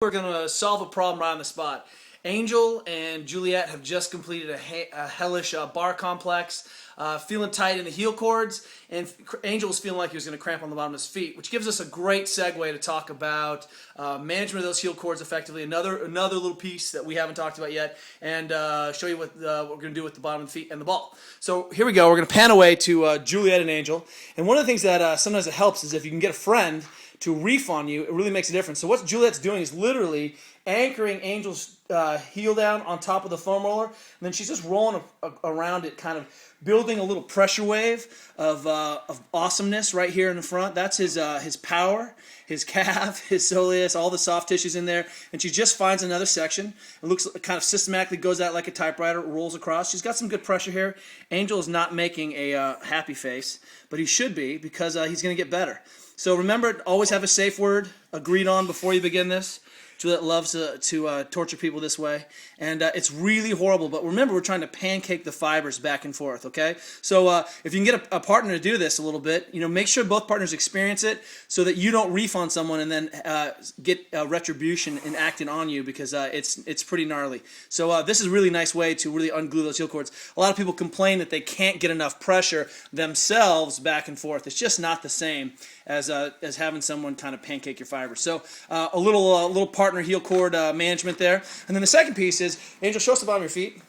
We're going to solve a problem right on the spot. Angel and Juliet have just completed a hellish bar complex, feeling tight in the heel cords, and Angel was feeling like he was going to cramp on the bottom of his feet, which gives us a great segue to talk about management of those heel cords effectively, another little piece that we haven't talked about yet, and show you what we're going to do with the bottom of the feet and the ball. So here we go. We're going to pan away to Juliet and Angel, and one of the things that sometimes it helps is if you can get a friend to reef on you, it really makes a difference. So what Juliet's doing is literally anchoring Angel's heel down on top of the foam roller, and then she's just rolling around it, kind of building a little pressure wave of awesomeness right here in the front. That's his power, his calf, his soleus, all the soft tissues in there, and she just finds another section. It looks kind of systematically goes out like a typewriter, rolls across. She's got some good pressure here. Angel is not making a happy face, but he should be because he's going to get better. So remember, always have a safe word agreed on before you begin this. Juliet loves to torture people this way, and it's really horrible. But remember, we're trying to pancake the fibers back and forth, okay? So if you can get a partner to do this a little bit, make sure both partners experience it so that you don't reef on someone and then get retribution enacted on you because it's pretty gnarly. So this is a really nice way to really unglue those heel cords. A lot of people complain that they can't get enough pressure themselves back and forth. It's just not the same as having someone kind of pancake your fibers. So a little partner heel cord management there. And then the second piece is, Angel, show us the bottom of your feet.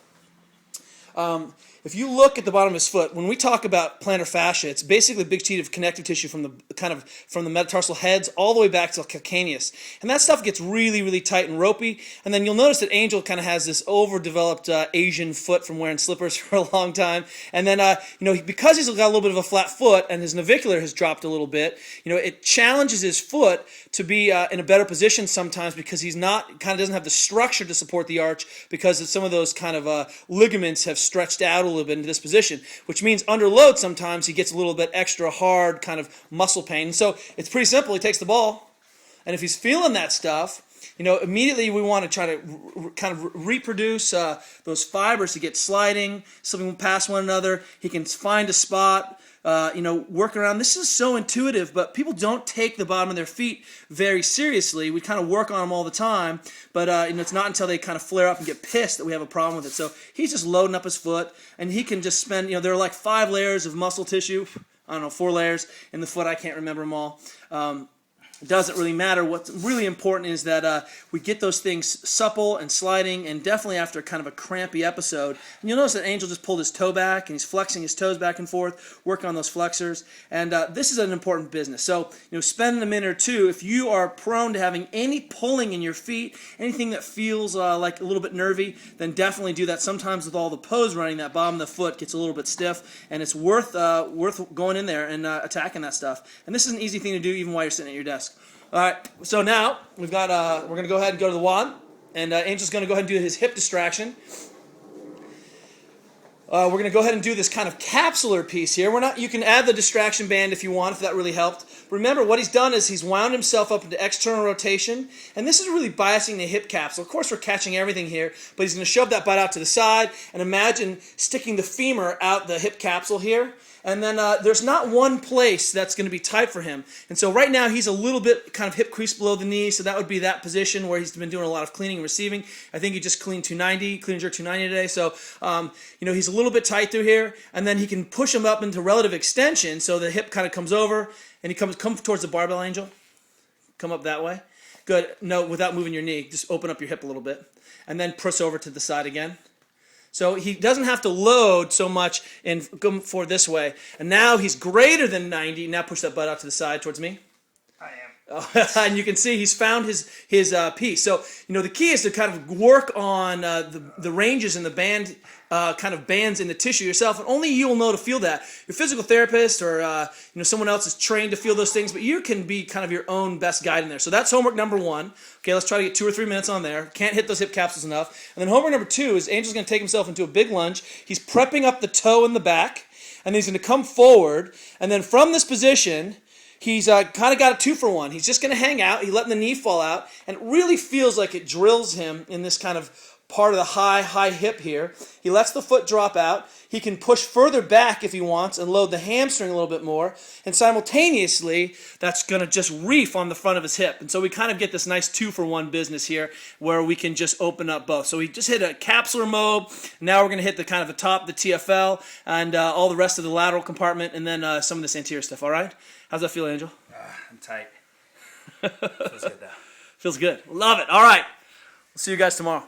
If you look at the bottom of his foot, when we talk about plantar fascia, it's basically a big sheet of connective tissue from the metatarsal heads all the way back to the calcaneus. And that stuff gets really, really tight and ropey. And then you'll notice that Angel kind of has this overdeveloped Asian foot from wearing slippers for a long time. And then, because he's got a little bit of a flat foot and his navicular has dropped a little bit, it challenges his foot to be in a better position sometimes because he's doesn't have the structure to support the arch because some of those kind of ligaments have stretched out a little bit into this position, which means under load sometimes he gets a little bit extra hard kind of muscle pain. And so it's pretty simple. He takes the ball, and if he's feeling that stuff, immediately we want to try to kind of reproduce those fibers to get sliding, slipping past one another. He can find a spot, work around. This is so intuitive, but people don't take the bottom of their feet very seriously. We kind of work on them all the time, but it's not until they kind of flare up and get pissed that we have a problem with it. So he's just loading up his foot, and he can just spend, there are like 5 layers of muscle tissue. I don't know, 4 layers in the foot. I can't remember them all. It doesn't really matter. What's really important is that we get those things supple and sliding, and definitely after kind of a crampy episode. And you'll notice that Angel just pulled his toe back, and he's flexing his toes back and forth, working on those flexors. And this is an important business. So, spend a minute or two. If you are prone to having any pulling in your feet, anything that feels like a little bit nervy, then definitely do that. Sometimes with all the pose running, that bottom of the foot gets a little bit stiff, and it's worth going in there and attacking that stuff. And this is an easy thing to do even while you're sitting at your desk. All right, so now we've got. We're going to go ahead and go to the WOD, and Angel's going to go ahead and do his hip distraction. We're going to go ahead and do this kind of capsular piece here. You can add the distraction band if you want, if that really helped. Remember, what he's done is he's wound himself up into external rotation, and this is really biasing the hip capsule. Of course, we're catching everything here, but he's going to shove that butt out to the side, and imagine sticking the femur out the hip capsule here. And then there's not one place that's going to be tight for him. And so right now he's a little bit kind of hip crease below the knee, so that would be that position where he's been doing a lot of cleaning and receiving. I think he just cleaned 290, clean and jerk 290 today. So, he's a little bit tight through here. And then he can push him up into relative extension so the hip kind of comes over and he come towards the barbell, Angel. Come up that way. Good. No, without moving your knee. Just open up your hip a little bit. And then press over to the side again. So he doesn't have to load so much and go forward this way. And now he's greater than 90. Now push that butt out to the side towards me. I am. And you can see he's found his piece. So, the key is to kind of work on the ranges and the band, kind of bands in the tissue yourself. And only you will know to feel that. Your physical therapist or, someone else is trained to feel those things, but you can be kind of your own best guide in there. So that's homework number 1. Okay, let's try to get 2 or 3 minutes on there. Can't hit those hip capsules enough. And then homework number 2 is Angel's going to take himself into a big lunge. He's prepping up the toe in the back, and he's going to come forward. And then from this position, he's kind of got a 2-for-1. He's just going to hang out. He's letting the knee fall out, and it really feels like it drills him in this kind of part of the high hip here. He lets the foot drop out. He can push further back if he wants and load the hamstring a little bit more. And simultaneously, that's going to just reef on the front of his hip. And so we kind of get this nice 2-for-1 business here where we can just open up both. So we just hit a capsular mode. Now we're going to hit the kind of the top, the TFL, and all the rest of the lateral compartment, and then some of this anterior stuff. All right? How's that feel, Angel? I'm tight. Feels good, though. Feels good. Love it. All right. We'll see you guys tomorrow.